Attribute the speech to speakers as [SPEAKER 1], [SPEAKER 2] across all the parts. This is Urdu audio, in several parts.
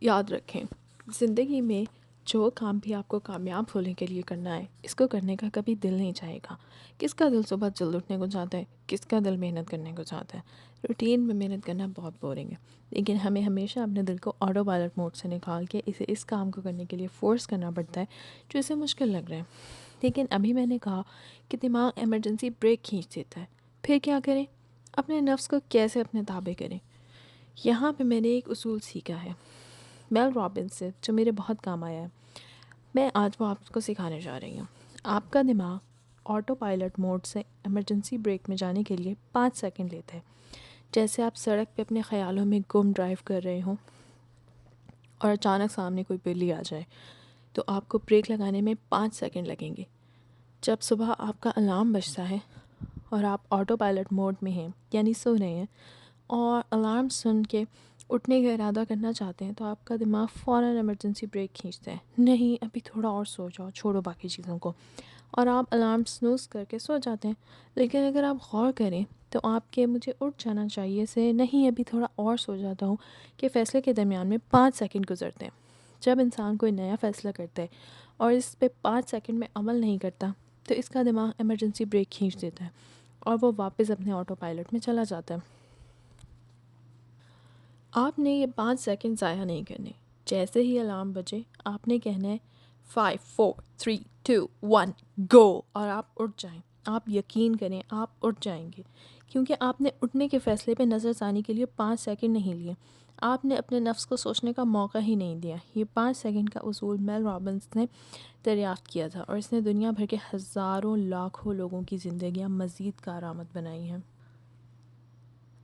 [SPEAKER 1] یاد رکھیں، زندگی میں جو کام بھی آپ کو کامیاب ہونے کے لیے کرنا ہے، اس کو کرنے کا کبھی دل نہیں چاہے گا۔ کس کا دل صبح جلد اٹھنے کو چاہتا ہے، کس کا دل محنت کرنے کو چاہتا ہے۔ روٹین میں محنت کرنا بہت بورنگ ہے، لیکن ہمیں ہمیشہ اپنے دل کو آٹو پائلٹ موڈ سے نکال کے اسے اس کام کو کرنے کے لیے فورس کرنا پڑتا ہے جو اسے مشکل لگ رہا ہے۔ لیکن ابھی میں نے کہا کہ دماغ ایمرجنسی بریک کھینچ دیتا ہے، پھر کیا کریں؟ اپنے نفس کو کیسے اپنے تابع کریں؟ یہاں پہ میں نے ایک اصول سیکھا ہے میل رابنس سے، جو میرے بہت کام آیا ہے۔ میں آج وہ آپ کو سکھانے جا رہی ہوں۔ آپ کا دماغ آٹو پائلٹ موڈ سے ایمرجنسی بریک میں جانے کے لیے 5 سیکنڈ لیتا ہے۔ جیسے آپ سڑک پہ اپنے خیالوں میں گم ڈرائیو کر رہے ہوں اور اچانک سامنے کوئی بلی آ جائے، تو آپ کو بریک لگانے میں 5 سیکنڈ لگیں گے۔ جب صبح آپ کا الارم بجتا ہے اور آپ آٹو پائلٹ موڈ میں ہیں، یعنی سو رہے ہیں، اور الارم سن کے اٹھنے کا ارادہ کرنا چاہتے ہیں، تو آپ کا دماغ فوراً ایمرجنسی بریک کھینچتا ہے، نہیں ابھی تھوڑا اور سو جاؤ، چھوڑو باقی چیزوں کو، اور آپ الارم سنوز کر کے سو جاتے ہیں۔ لیکن اگر آپ غور کریں تو آپ کے مجھے اٹھ جانا چاہیے سے نہیں ابھی تھوڑا اور سو جاتا ہوں کہ فیصلے کے درمیان میں 5 سیکنڈ گزرتے ہیں۔ جب انسان کوئی نیا فیصلہ کرتا ہے اور اس پہ 5 سیکنڈ میں عمل نہیں کرتا، تو اس کا دماغ ایمرجنسی بریک کھینچ دیتا ہے اور وہ واپس اپنے آٹو پائلٹ میں چلا جاتا ہے۔ آپ نے یہ 5 سیکنڈ ضائع نہیں کرنے۔ جیسے ہی الارم بجے آپ نے کہنا ہے 5 4 3 2 1 گو، اور آپ اٹھ جائیں۔ آپ یقین کریں آپ اٹھ جائیں گے، کیونکہ آپ نے اٹھنے کے فیصلے پہ نظر ثانی کے لیے 5 سیکنڈ نہیں لیے۔ آپ نے اپنے نفس کو سوچنے کا موقع ہی نہیں دیا۔ یہ 5 سیکنڈ کا اصول میل رابنس نے دریافت کیا تھا، اور اس نے دنیا بھر کے ہزاروں لاکھوں لوگوں کی زندگیاں مزید کارآمد بنائی ہیں۔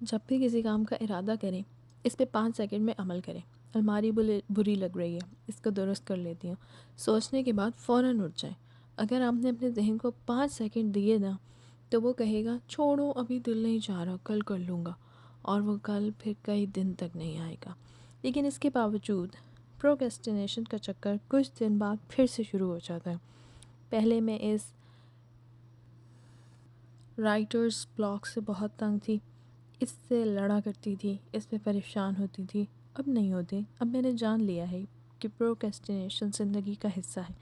[SPEAKER 1] جب بھی کسی کام کا ارادہ کریں، اس پہ 5 سیکنڈ میں عمل کریں۔ الماری بری لگ رہی ہے، اس کو درست کر لیتی ہوں، سوچنے کے بعد فوراً اٹھ جائیں۔ اگر آپ نے اپنے ذہن کو 5 سیکنڈ دیے نا، تو وہ کہے گا چھوڑو ابھی دل نہیں چاہ رہا، کل کر لوں گا، اور وہ کل پھر کئی دن تک نہیں آئے گا۔ لیکن اس کے باوجود پروکریسٹینیشن کا چکر کچھ دن بعد پھر سے شروع ہو جاتا ہے۔ پہلے میں اس رائٹرز بلاک سے بہت تنگ تھی، اس سے لڑا کرتی تھی، اس پہ پریشان ہوتی تھی۔ اب نہیں ہوتی۔ اب میں نے جان لیا ہے کہ پروکریسٹینیشن زندگی کا حصہ ہے،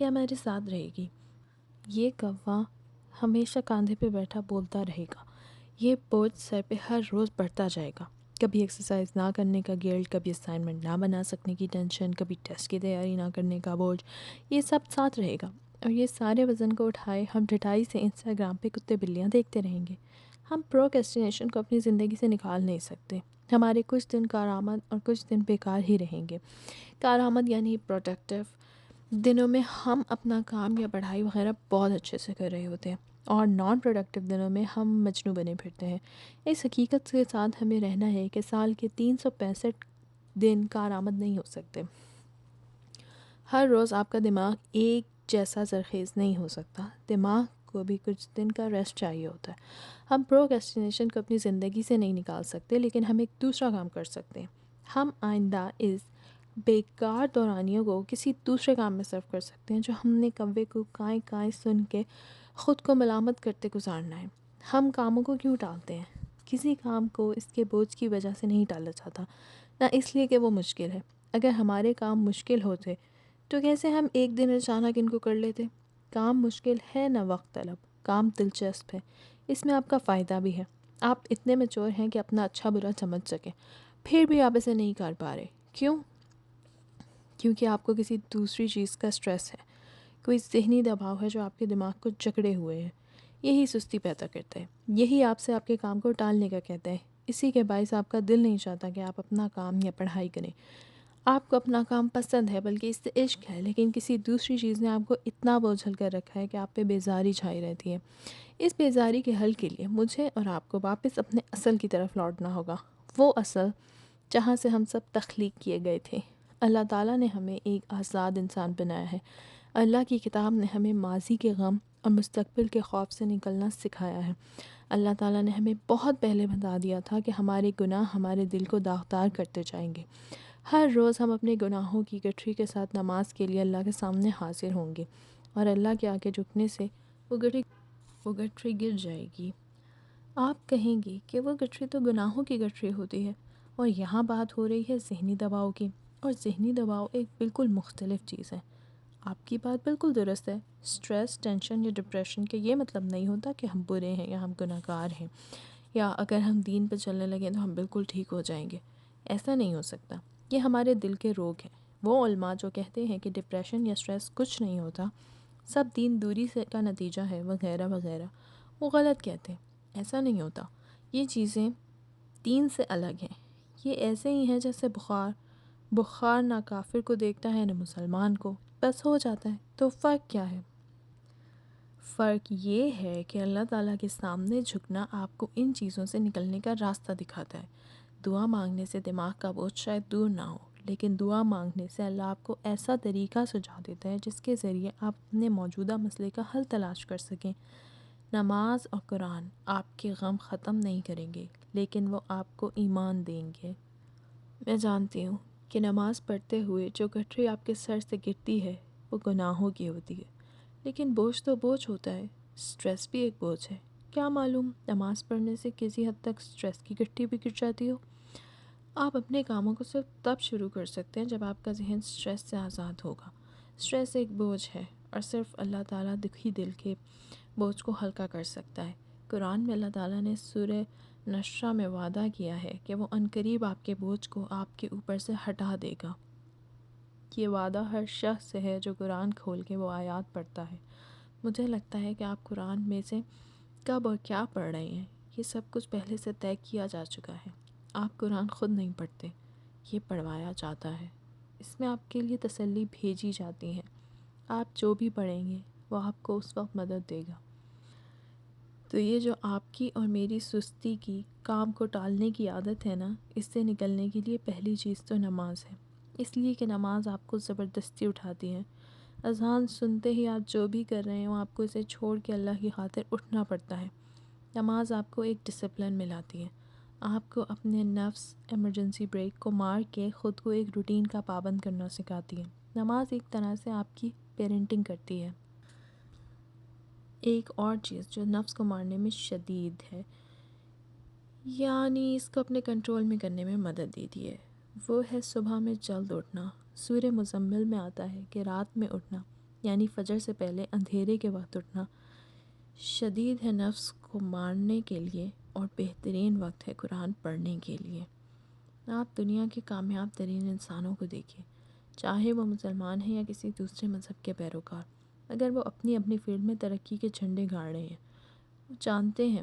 [SPEAKER 1] یہ ہمارے ساتھ رہے گی۔ یہ کوا ہمیشہ کاندھے پہ بیٹھا بولتا رہے گا۔ یہ بوجھ سر پہ ہر روز بڑھتا جائے گا۔ کبھی ایکسرسائز نہ کرنے کا گلٹ، کبھی اسائنمنٹ نہ بنا سکنے کی ٹینشن، کبھی ٹیسٹ کی تیاری نہ کرنے کا بوجھ، یہ سب ساتھ رہے گا۔ اور یہ سارے وزن کو اٹھائے ہم ڈٹائی سے انسٹاگرام پہ کتے بلیاں دیکھتے رہیں گے۔ ہم پروکریسٹینیشن کو اپنی زندگی سے نکال نہیں سکتے۔ ہمارے کچھ دن کارآمد اور کچھ دن بیکار ہی رہیں گے۔ کارآمد یعنی پروڈکٹیو دنوں میں ہم اپنا کام یا پڑھائی وغیرہ بہت اچھے سے کر رہے ہوتے ہیں، اور نان پروڈکٹیو دنوں میں ہم مجنوں بنے پھرتے ہیں۔ اس حقیقت کے ساتھ ہمیں رہنا ہے کہ سال کے 365 دن کارآمد نہیں ہو سکتے۔ ہر روز آپ کا دماغ ایک جیسا زرخیز نہیں ہو سکتا۔ دماغ کو بھی کچھ دن کا ریسٹ چاہیے ہوتا ہے۔ ہم پروکریسٹینیشن کو اپنی زندگی سے نہیں نکال سکتے، لیکن ہم ایک دوسرا کام کر سکتے ہیں۔ ہم آئندہ اس بیکار دورانیوں کو کسی دوسرے کام میں صرف کر سکتے ہیں جو ہم نے کوے کو کائیں کائیں سن کے خود کو ملامت کرتے گزارنا ہے۔ ہم کاموں کو کیوں ٹالتے ہیں؟ کسی کام کو اس کے بوجھ کی وجہ سے نہیں ٹالا جاتا، نہ اس لیے کہ وہ مشکل ہے۔ اگر ہمارے کام مشکل ہوتے تو کیسے ہم ایک دن اچانک ان کو کر لیتے؟ کام مشکل ہے نہ وقت طلب، کام دلچسپ ہے، اس میں آپ کا فائدہ بھی ہے۔ آپ اتنے میچور ہیں کہ اپنا اچھا برا سمجھ سکیں، پھر بھی آپ اسے نہیں کر پا رہے۔ کیوں؟ کیونکہ آپ کو کسی دوسری چیز کا سٹریس ہے، کوئی ذہنی دباؤ ہے جو آپ کے دماغ کو جکڑے ہوئے ہے۔ یہی سستی پیدا کرتا ہے، یہی آپ سے آپ کے کام کو ٹالنے کا کہتا ہے۔ اسی کے باعث آپ کا دل نہیں چاہتا کہ آپ اپنا کام یا پڑھائی کریں۔ آپ کو اپنا کام پسند ہے، بلکہ اس سے عشق ہے، لیکن کسی دوسری چیز نے آپ کو اتنا بوجھل کر رکھا ہے کہ آپ پہ بیزاری چھائی رہتی ہے۔ اس بیزاری کے حل کے لیے مجھے اور آپ کو واپس اپنے اصل کی طرف لوٹنا ہوگا، وہ اصل جہاں سے ہم سب تخلیق کیے گئے تھے۔ اللہ تعالیٰ نے ہمیں ایک آزاد انسان بنایا ہے۔ اللہ کی کتاب نے ہمیں ماضی کے غم اور مستقبل کے خوف سے نکلنا سکھایا ہے۔ اللہ تعالیٰ نے ہمیں بہت پہلے بتا دیا تھا کہ ہمارے گناہ ہمارے دل کو داغدار کرتے جائیں گے۔ ہر روز ہم اپنے گناہوں کی گٹھری کے ساتھ نماز کے لیے اللہ کے سامنے حاضر ہوں گے، اور اللہ کے آگے جھکنے سے وہ گٹھری گر جائے گی۔ آپ کہیں گے کہ وہ گٹھری تو گناہوں کی گٹھری ہوتی ہے، اور یہاں بات ہو رہی ہے ذہنی دباؤ کی۔ اور ذہنی دباؤ ایک بالکل مختلف چیز ہے۔ آپ کی بات بالکل درست ہے۔ سٹریس، ٹینشن یا ڈپریشن کا یہ مطلب نہیں ہوتا کہ ہم برے ہیں یا ہم گناہگار ہیں، یا اگر ہم دین پہ چلنے لگیں تو ہم بالکل ٹھیک ہو جائیں گے۔ ایسا نہیں ہو سکتا۔ یہ ہمارے دل کے روگ ہیں۔ وہ علماء جو کہتے ہیں کہ ڈپریشن یا سٹریس کچھ نہیں ہوتا، سب دین دوری سے کا نتیجہ ہے وغیرہ وغیرہ، وہ غلط کہتے ہیں۔ ایسا نہیں ہوتا۔ یہ چیزیں دین سے الگ ہیں۔ یہ ایسے ہی ہیں جیسے بخار نہ کافر کو دیکھتا ہے نہ مسلمان کو، بس ہو جاتا ہے۔ تو فرق کیا ہے؟ فرق یہ ہے کہ اللہ تعالیٰ کے سامنے جھکنا آپ کو ان چیزوں سے نکلنے کا راستہ دکھاتا ہے۔ دعا مانگنے سے دماغ کا بوجھ شاید دور نہ ہو، لیکن دعا مانگنے سے اللہ آپ کو ایسا طریقہ سجھا دیتا ہے جس کے ذریعے آپ اپنے موجودہ مسئلے کا حل تلاش کر سکیں۔ نماز اور قرآن آپ کے غم ختم نہیں کریں گے، لیکن وہ آپ کو ایمان دیں گے۔ میں جانتی ہوں کہ نماز پڑھتے ہوئے جو گٹھری آپ کے سر سے گرتی ہے وہ گناہوں کی ہوتی ہے، لیکن بوجھ تو بوجھ ہوتا ہے۔ سٹریس بھی ایک بوجھ ہے۔ کیا معلوم نماز پڑھنے سے کسی حد تک سٹریس کی گٹھری بھی گر جاتی ہو۔ آپ اپنے کاموں کو صرف تب شروع کر سکتے ہیں جب آپ کا ذہن سٹریس سے آزاد ہوگا۔ سٹریس ایک بوجھ ہے اور صرف اللہ تعالیٰ دکھی دل کے بوجھ کو ہلکا کر سکتا ہے۔ قرآن میں اللہ تعالیٰ نے سورہ نشرہ میں وعدہ کیا ہے کہ وہ عنقریب آپ کے بوجھ کو آپ کے اوپر سے ہٹا دے گا۔ یہ وعدہ ہر شخص سے ہے جو قرآن کھول کے وہ آیات پڑھتا ہے۔ مجھے لگتا ہے کہ آپ قرآن میں سے کب اور کیا پڑھ رہے ہیں، یہ سب کچھ پہلے سے طے کیا جا چکا ہے۔ آپ قرآن خود نہیں پڑھتے، یہ پڑھوایا جاتا ہے۔ اس میں آپ کے لیے تسلی بھیجی جاتی ہے۔ آپ جو بھی پڑھیں گے وہ آپ کو اس وقت مدد دے گا۔ تو یہ جو آپ کی اور میری سستی کی، کام کو ٹالنے کی عادت ہے نا، اس سے نکلنے کے لیے پہلی چیز تو نماز ہے۔ اس لیے کہ نماز آپ کو زبردستی اٹھاتی ہے۔ اذان سنتے ہی آپ جو بھی کر رہے ہوں آپ کو اسے چھوڑ کے اللہ کی خاطر اٹھنا پڑتا ہے۔ نماز آپ کو ایک ڈسپلن میں لاتی ہے۔ آپ کو اپنے نفس ایمرجنسی بریک کو مار کے خود کو ایک روٹین کا پابند کرنا سکھاتی ہے۔ نماز ایک طرح سے آپ کی پیرنٹنگ کرتی ہے۔ ایک اور چیز جو نفس کو مارنے میں شدید ہے، یعنی اس کو اپنے کنٹرول میں کرنے میں مدد دیتی ہے، وہ ہے صبح میں جلد اٹھنا۔ سورہ مزمل میں آتا ہے کہ رات میں اٹھنا، یعنی فجر سے پہلے اندھیرے کے وقت اٹھنا شدید ہے نفس کو مارنے کے لیے، اور بہترین وقت ہے قرآن پڑھنے کے لیے۔ آپ دنیا کے کامیاب ترین انسانوں کو دیکھیں، چاہے وہ مسلمان ہیں یا کسی دوسرے مذہب کے پیروکار، اگر وہ اپنی اپنی فیلڈ میں ترقی کے جھنڈے گاڑ رہے ہیں، وہ جانتے ہیں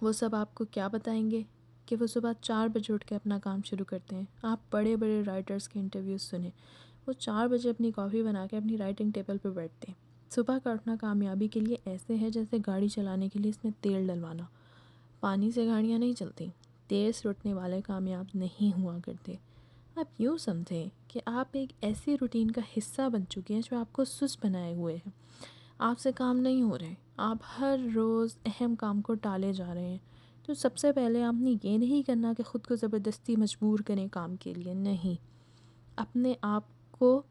[SPEAKER 1] وہ سب آپ کو کیا بتائیں گے کہ وہ صبح 4 بجے اٹھ کے اپنا کام شروع کرتے ہیں۔ آپ بڑے بڑے رائٹرز کے انٹرویوز سنیں، وہ 4 بجے اپنی کافی بنا کے اپنی رائٹنگ ٹیبل پہ بیٹھتے ہیں۔ صبح کا اٹھنا کامیابی کے لیے ایسے ہے جیسے گاڑی چلانے کے لیے اس میں تیل ڈلوانا۔ پانی سے گاڑیاں نہیں چلتی۔ دیر سے اٹھنے والے کامیاب نہیں ہوا کرتے۔ آپ یوں سمجھیں کہ آپ ایک ایسی روٹین کا حصہ بن چکے ہیں جو آپ کو سست بنائے ہوئے ہیں۔ آپ سے کام نہیں ہو رہے، آپ ہر روز اہم کام کو ٹالے جا رہے ہیں۔ تو سب سے پہلے آپ نے یہ نہیں کرنا کہ خود کو زبردستی مجبور کریں کام کے لیے، نہیں۔ اپنے آپ کو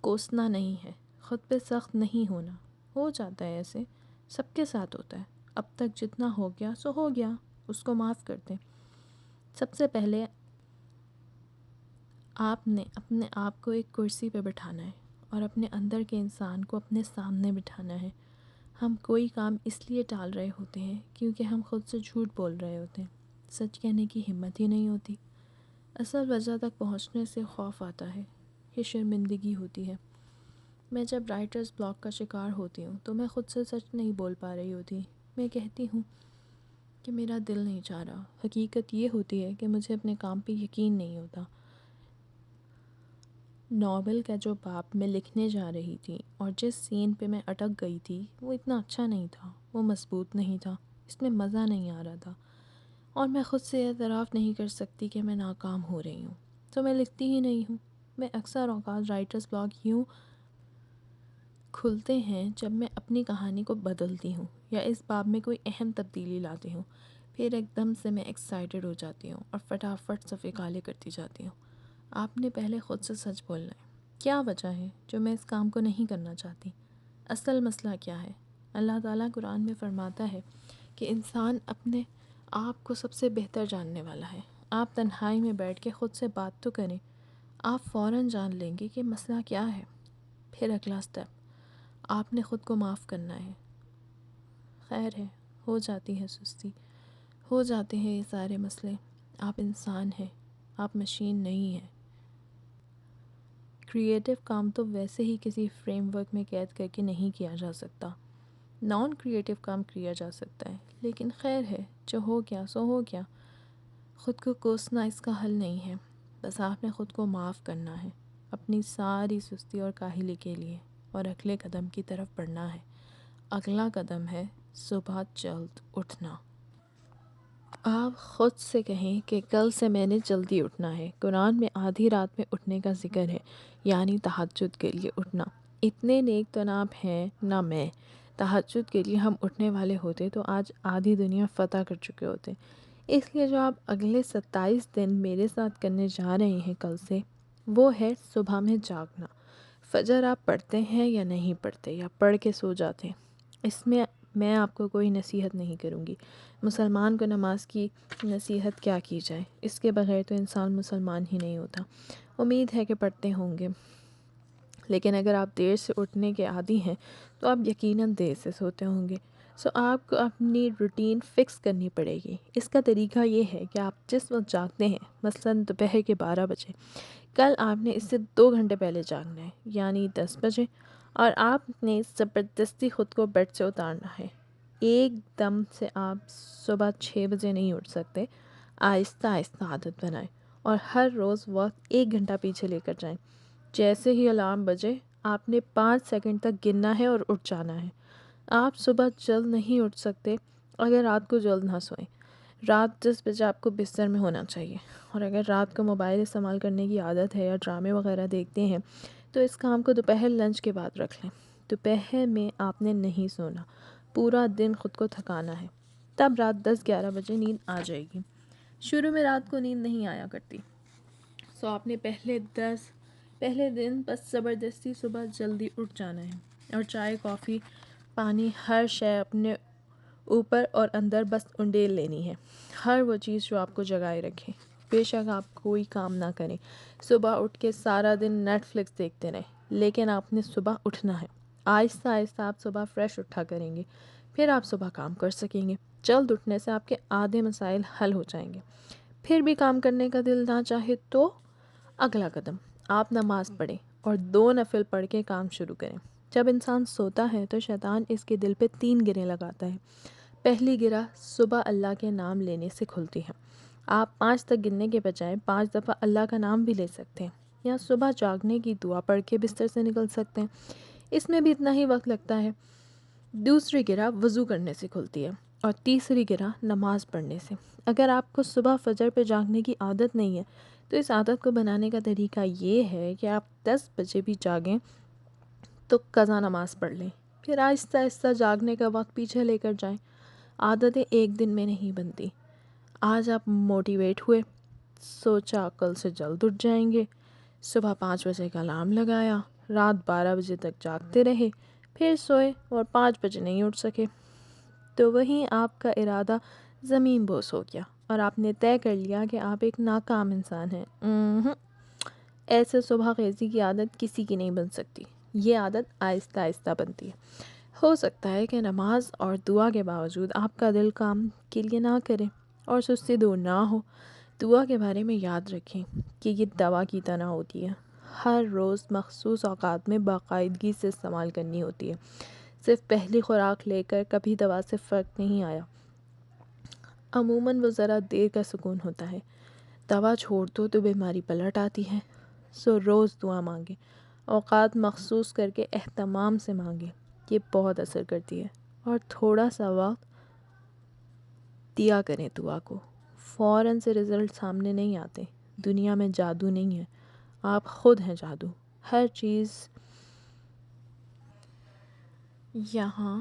[SPEAKER 1] کوسنا نہیں ہے، خود پہ سخت نہیں ہونا۔ ہو جاتا ہے ایسے، سب کے ساتھ ہوتا ہے۔ اب تک جتنا ہو گیا سو ہو گیا، اس کو معاف کر دیں۔ سب سے پہلے آپ نے اپنے آپ کو ایک کرسی پہ بٹھانا ہے اور اپنے اندر کے انسان کو اپنے سامنے بٹھانا ہے۔ ہم کوئی کام اس لیے ٹال رہے ہوتے ہیں کیونکہ ہم خود سے جھوٹ بول رہے ہوتے ہیں، سچ کہنے کی ہمت ہی نہیں ہوتی۔ اصل وجہ تک پہنچنے سے خوف آتا ہے، یہ شرمندگی ہوتی ہے۔ میں جب رائٹرز بلاک کا شکار ہوتی ہوں تو میں خود سے سچ نہیں بول پا رہی ہوتی۔ میں کہتی ہوں کہ میرا دل نہیں چاہ رہا۔ حقیقت یہ ہوتی ہے کہ مجھے اپنے کام پہ یقین نہیں ہوتا۔ ناول کا جو باب میں لکھنے جا رہی تھی اور جس سین پہ میں اٹک گئی تھی وہ اتنا اچھا نہیں تھا، وہ مضبوط نہیں تھا، اس میں مزہ نہیں آ رہا تھا، اور میں خود سے اعتراف نہیں کر سکتی کہ میں ناکام ہو رہی ہوں، تو میں لکھتی ہی نہیں ہوں۔ میں اکثر اوقات رائٹرز بلاک یوں کھلتے ہیں جب میں اپنی کہانی کو بدلتی ہوں یا اس باب میں کوئی اہم تبدیلی لاتی ہوں، پھر ایک دم سے میں ایکسائٹڈ ہو جاتی ہوں اور فٹافٹ صفحے کالے کرتی جاتی ہوں۔ آپ نے پہلے خود سے سچ بولنا ہے۔ کیا وجہ ہے جو میں اس کام کو نہیں کرنا چاہتی؟ اصل مسئلہ کیا ہے؟ اللہ تعالیٰ قرآن میں فرماتا ہے کہ انسان اپنے آپ کو سب سے بہتر جاننے والا ہے، آپ تنہائی میں بیٹھ کے خود سے بات تو کریں، آپ فوراً جان لیں گے کہ مسئلہ کیا ہے۔ پھر اگلا سٹیپ، آپ نے خود کو معاف کرنا ہے۔ خیر ہے، ہو جاتی ہے سستی، ہو جاتے ہیں یہ سارے مسئلے۔ آپ انسان ہیں، آپ مشین نہیں ہیں۔ کریٹو کام تو ویسے ہی کسی فریم ورک میں قید کر کے نہیں کیا جا سکتا، نان کریٹو کام کیا جا سکتا ہے، لیکن خیر ہے، جو ہو گیا سو ہو گیا۔ خود کو کوسنا اس کا حل نہیں ہے، بس آپ نے خود کو معاف کرنا ہے اپنی ساری سستی اور کاہلی کے لیے، اور اگلے قدم کی طرف بڑھنا ہے۔ اگلا قدم ہے صبح جلد اٹھنا۔ آپ خود سے کہیں کہ کل سے میں نے جلدی اٹھنا ہے۔ قرآن میں آدھی رات میں اٹھنے کا ذکر ہے، یعنی تہجد کے لیے اٹھنا۔ اتنے نیک تو نہ آپ ہیں نہ میں، تہجد کے لیے ہم اٹھنے والے ہوتے تو آج آدھی دنیا فتح کر چکے ہوتے۔ اس لیے جو آپ اگلے 27 دن میرے ساتھ کرنے جا رہے ہیں کل سے، وہ ہے صبح میں جاگنا۔ فجر آپ پڑھتے ہیں یا نہیں پڑھتے، یا پڑھ کے سو جاتے ہیں، اس میں آپ کو کوئی نصیحت نہیں کروں گی۔ مسلمان کو نماز کی نصیحت کیا کی جائے، اس کے بغیر تو انسان مسلمان ہی نہیں ہوتا۔ امید ہے کہ پڑھتے ہوں گے، لیکن اگر آپ دیر سے اٹھنے کے عادی ہیں تو آپ یقیناً دیر سے سوتے ہوں گے۔ سو آپ کو اپنی روٹین فکس کرنی پڑے گی۔ اس کا طریقہ یہ ہے کہ آپ جس وقت جاگتے ہیں، مثلاً دوپہر کے 12 بجے، کل آپ نے اس سے 2 گھنٹے پہلے جاگنا ہے، یعنی 10 بجے، اور آپ نے زبردستی خود کو بیڈ سے اتارنا ہے۔ ایک دم سے آپ صبح 6 بجے نہیں اٹھ سکتے، آہستہ آہستہ عادت بنائیں، اور ہر روز وقت 1 گھنٹہ پیچھے لے کر جائیں۔ جیسے ہی الارم بجے، آپ نے 5 سیکنڈ تک گننا ہے اور اٹھ جانا ہے۔ آپ صبح جلد نہیں اٹھ سکتے اگر رات کو جلد نہ سوئیں۔ رات 10 بجے آپ کو بستر میں ہونا چاہیے، اور اگر رات کو موبائل استعمال کرنے کی عادت ہے یا ڈرامے وغیرہ دیکھتے ہیں تو اس کام کو دوپہر لنچ کے بعد رکھ لیں۔ دوپہر میں آپ نے نہیں سونا، پورا دن خود کو تھکانا ہے، تب رات 10-11 بجے نیند آ جائے گی۔ شروع میں رات کو نیند نہیں آیا کرتی، سو آپ نے پہلے دن بس زبردستی صبح جلدی اٹھ جانا ہے، اور چائے، کافی، پانی، ہر شے اپنے اوپر اور اندر بس انڈیل لینی ہے، ہر وہ چیز جو آپ کو جگائے رکھے۔ بے شک آپ کوئی کام نہ کریں، صبح اٹھ کے سارا دن نیٹ فلکس دیکھتے رہیں، لیکن آپ نے صبح اٹھنا ہے۔ آہستہ آہستہ آپ صبح فریش اٹھا کریں گے، پھر آپ صبح کام کر سکیں گے۔ جلد اٹھنے سے آپ کے آدھے مسائل حل ہو جائیں گے۔ پھر بھی کام کرنے کا دل نہ چاہے تو اگلا قدم، آپ نماز پڑھیں اور 2 نفل پڑھ کے کام شروع کریں۔ جب انسان سوتا ہے تو شیطان اس کے دل پہ 3 گریں لگاتا ہے۔ پہلی گرہ صبح اللہ کے نام لینے سے کھلتی ہے۔ آپ 5 تک گننے کے بجائے 5 دفعہ اللہ کا نام بھی لے سکتے ہیں، یا صبح جاگنے کی دعا پڑھ کے بستر سے نکل سکتے ہیں، اس میں بھی اتنا ہی وقت لگتا ہے۔ دوسری گرہ وضو کرنے سے کھلتی ہے، اور تیسری گرہ نماز پڑھنے سے۔ اگر آپ کو صبح فجر پہ جاگنے کی عادت نہیں ہے تو اس عادت کو بنانے کا طریقہ یہ ہے کہ آپ 10 بجے بھی جاگیں تو قضا نماز پڑھ لیں، پھر آہستہ آہستہ جاگنے کا وقت پیچھے لے کر جائیں۔ عادتیں ایک دن میں نہیں بنتی۔ آج آپ موٹیویٹ ہوئے، سوچا کل سے جلد اٹھ جائیں گے، صبح 5 بجے کا الارم لگایا، رات 12 بجے تک جاگتے رہے، پھر سوئے اور 5 بجے نہیں اٹھ سکے، تو وہیں آپ کا ارادہ زمین بوس ہو گیا، اور آپ نے طے کر لیا کہ آپ ایک ناکام انسان ہیں۔ ایسے صبح خیزی کی عادت کسی کی نہیں بن سکتی، یہ عادت آہستہ آہستہ بنتی ہے۔ ہو سکتا ہے کہ نماز اور دعا کے باوجود آپ کا دل کام کے لیے نہ کرے اور سستی دور نہ ہو۔ دعا کے بارے میں یاد رکھیں کہ یہ دوا کی طرح ہوتی ہے، ہر روز مخصوص اوقات میں باقاعدگی سے استعمال کرنی ہوتی ہے۔ صرف پہلی خوراک لے کر کبھی دوا سے فرق نہیں آیا۔ عموماً وہ ذرا دیر کا سکون ہوتا ہے، دوا چھوڑ دو تو بیماری پلٹ آتی ہے۔ سو روز دعا مانگیں، اوقات مخصوص کر کے اہتمام سے مانگیں، یہ بہت اثر کرتی ہے۔ اور تھوڑا سا وقت دیا کریں دعا کو، فوراً سے رزلٹ سامنے نہیں آتے۔ دنیا میں جادو نہیں ہے، آپ خود ہیں جادو۔ ہر چیز یہاں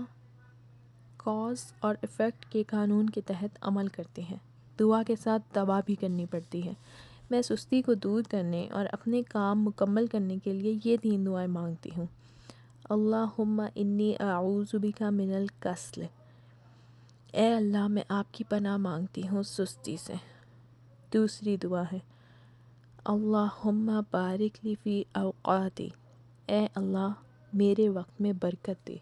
[SPEAKER 1] کاز اور ایفیکٹ کے قانون کے تحت عمل کرتے ہیں۔ دعا کے ساتھ دوا بھی کرنی پڑتی ہے۔ میں سستی کو دور کرنے اور اپنے کام مکمل کرنے کے لیے یہ 3 دعائیں مانگتی ہوں۔ اللہم انی اعوذ بک من الکسل، اے اللہ میں آپ کی پناہ مانگتی ہوں سستی سے۔ دوسری دعا ہے اللہم بارک لی فی اوقاتی، اے اللہ میرے وقت میں برکت دے۔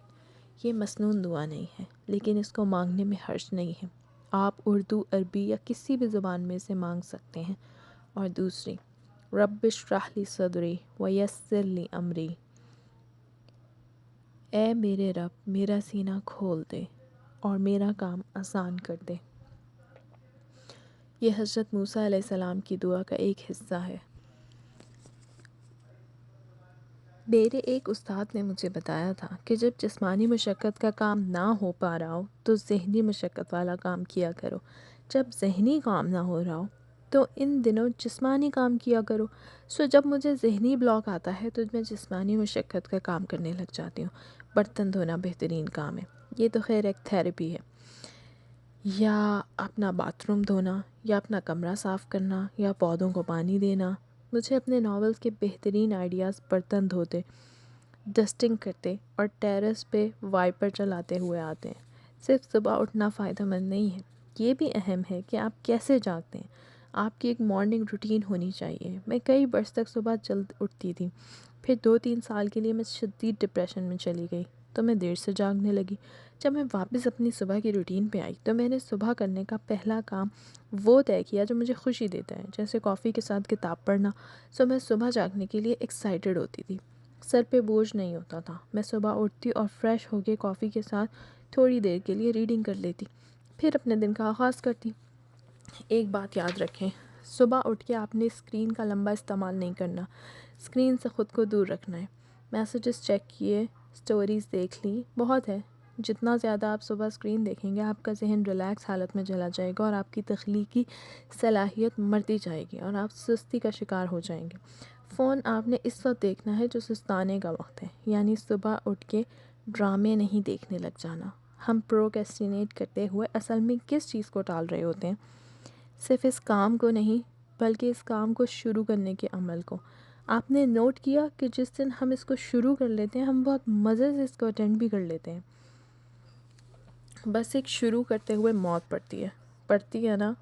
[SPEAKER 1] یہ مسنون دعا نہیں ہے لیکن اس کو مانگنے میں حرج نہیں ہے، آپ اردو، عربی یا کسی بھی زبان میں سے مانگ سکتے ہیں۔ اور دوسری رب اشرح لی صدری ویسر لی امری، اے میرے رب میرا سینہ کھول دے اور میرا کام آسان کر دے۔ یہ حضرت موسیٰ علیہ السلام کی دعا کا ایک حصہ ہے۔ میرے ایک استاد نے مجھے بتایا تھا کہ جب جسمانی مشقت کا کام نہ ہو پا رہا ہو تو ذہنی مشقت والا کام کیا کرو، جب ذہنی کام نہ ہو رہا ہو تو ان دنوں جسمانی کام کیا کرو۔ جب مجھے ذہنی بلاک آتا ہے تو میں جسمانی مشقت کا کام کرنے لگ جاتی ہوں۔ برتن دھونا بہترین کام ہے، یہ تو خیر ایک تھیراپی ہے، یا اپنا باتھ روم دھونا، یا اپنا کمرہ صاف کرنا، یا پودوں کو پانی دینا۔ مجھے اپنے ناولز کے بہترین آئیڈیاز برتن دھوتے، ڈسٹنگ کرتے اور ٹیرس پہ وائپر چلاتے ہوئے آتے ہیں۔ صرف صبح اٹھنا فائدہ مند نہیں ہے، یہ بھی اہم ہے کہ آپ کیسے جاگتے ہیں۔ آپ کی ایک مارننگ روٹین ہونی چاہیے۔ میں کئی برس تک صبح جلد اٹھتی تھی، پھر 2-3 سال کے لیے میں شدید ڈپریشن میں چلی گئی تو میں دیر سے جاگنے لگی۔ جب میں واپس اپنی صبح کی روٹین پہ آئی تو میں نے صبح کرنے کا پہلا کام وہ طے کیا جو مجھے خوشی دیتا ہے، جیسے کافی کے ساتھ کتاب پڑھنا۔ میں صبح جاگنے کے لیے ایکسائٹڈ ہوتی تھی، سر پہ بوجھ نہیں ہوتا تھا۔ میں صبح اٹھتی اور فریش ہو کے کافی کے ساتھ تھوڑی دیر کے لیے ریڈنگ کر لیتی، پھر اپنے دن کا آغاز کرتی۔ ایک بات یاد رکھیں، صبح اٹھ کے آپ نے اسکرین کا لمبا استعمال نہیں کرنا، اسکرین سے خود کو دور رکھنا ہے۔ میسیجز چیک کیے، سٹوریز دیکھ لی، بہت ہے۔ جتنا زیادہ آپ صبح اسکرین دیکھیں گے آپ کا ذہن ریلیکس حالت میں چلا جائے گا اور آپ کی تخلیقی صلاحیت مرتی جائے گی اور آپ سستی کا شکار ہو جائیں گے۔ فون آپ نے اس وقت دیکھنا ہے جو سستانے کا وقت ہے، یعنی صبح اٹھ کے ڈرامے نہیں دیکھنے لگ جانا۔ ہم پروکیسٹینیٹ کرتے ہوئے اصل میں کس چیز کو ٹال رہے ہوتے ہیں؟ صرف اس کام کو نہیں بلکہ اس کام کو شروع کرنے کے عمل کو۔ آپ نے نوٹ کیا کہ جس دن ہم اس کو شروع کر لیتے ہیں ہم بہت مزے سے اس کو اٹینڈ بھی کر لیتے ہیں۔ بس ایک شروع کرتے ہوئے موت پڑتی ہے نا،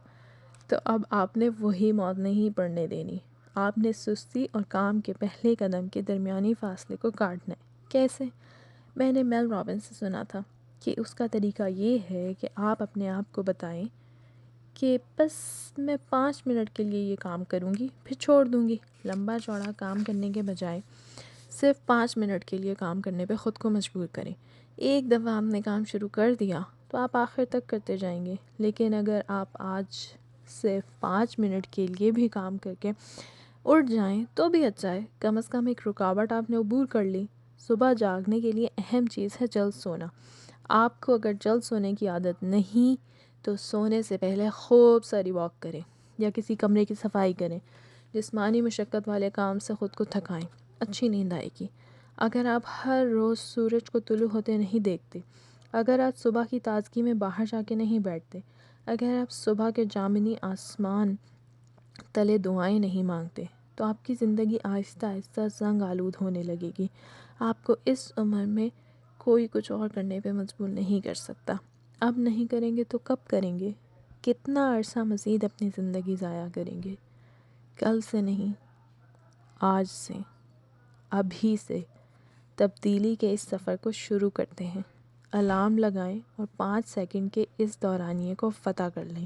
[SPEAKER 1] تو اب آپ نے وہی موت نہیں پڑنے دینی۔ آپ نے سستی اور کام کے پہلے قدم کے درمیانی فاصلے کو کاٹنا ہے۔ کیسے؟ میں نے میل رابنس سے سنا تھا کہ اس کا طریقہ یہ ہے کہ آپ اپنے آپ کو بتائیں کہ بس میں 5 منٹ کے لیے یہ کام کروں گی پھر چھوڑ دوں گی۔ لمبا چوڑا کام کرنے کے بجائے صرف 5 منٹ کے لیے کام کرنے پہ خود کو مجبور کریں۔ ایک دفعہ آپ نے کام شروع کر دیا تو آپ آخر تک کرتے جائیں گے، لیکن اگر آپ آج صرف 5 منٹ کے لیے بھی کام کر کے اٹھ جائیں تو بھی اچھا ہے، کم از کم ایک رکاوٹ آپ نے عبور کر لی۔ صبح جاگنے کے لیے اہم چیز ہے جلد سونا۔ آپ کو اگر جلد سونے کی عادت نہیں تو سونے سے پہلے خوب ساری واک کریں یا کسی کمرے کی صفائی کریں۔ جسمانی مشقت والے کام سے خود کو تھکائیں، اچھی نیند آئے گی۔ اگر آپ ہر روز سورج کو طلوع ہوتے نہیں دیکھتے، اگر آپ صبح کی تازگی میں باہر جا کے نہیں بیٹھتے، اگر آپ صبح کے جامنی آسمان تلے دعائیں نہیں مانگتے تو آپ کی زندگی آہستہ آہستہ زنگ آلود ہونے لگے گی۔ آپ کو اس عمر میں کوئی کچھ اور کرنے پہ مجبور نہیں کر سکتا۔ اب نہیں کریں گے تو کب کریں گے؟ کتنا عرصہ مزید اپنی زندگی ضائع کریں گے؟ کل سے نہیں، آج سے، ابھی سے تبدیلی کے اس سفر کو شروع کرتے ہیں۔ الارم لگائیں اور 5 سیکنڈ کے اس دورانیے کو فتح کر لیں،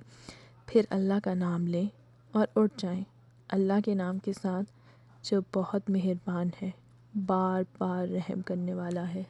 [SPEAKER 1] پھر اللہ کا نام لیں اور اٹھ جائیں، اللہ کے نام کے ساتھ جو بہت مہربان ہے، بار بار رحم کرنے والا ہے۔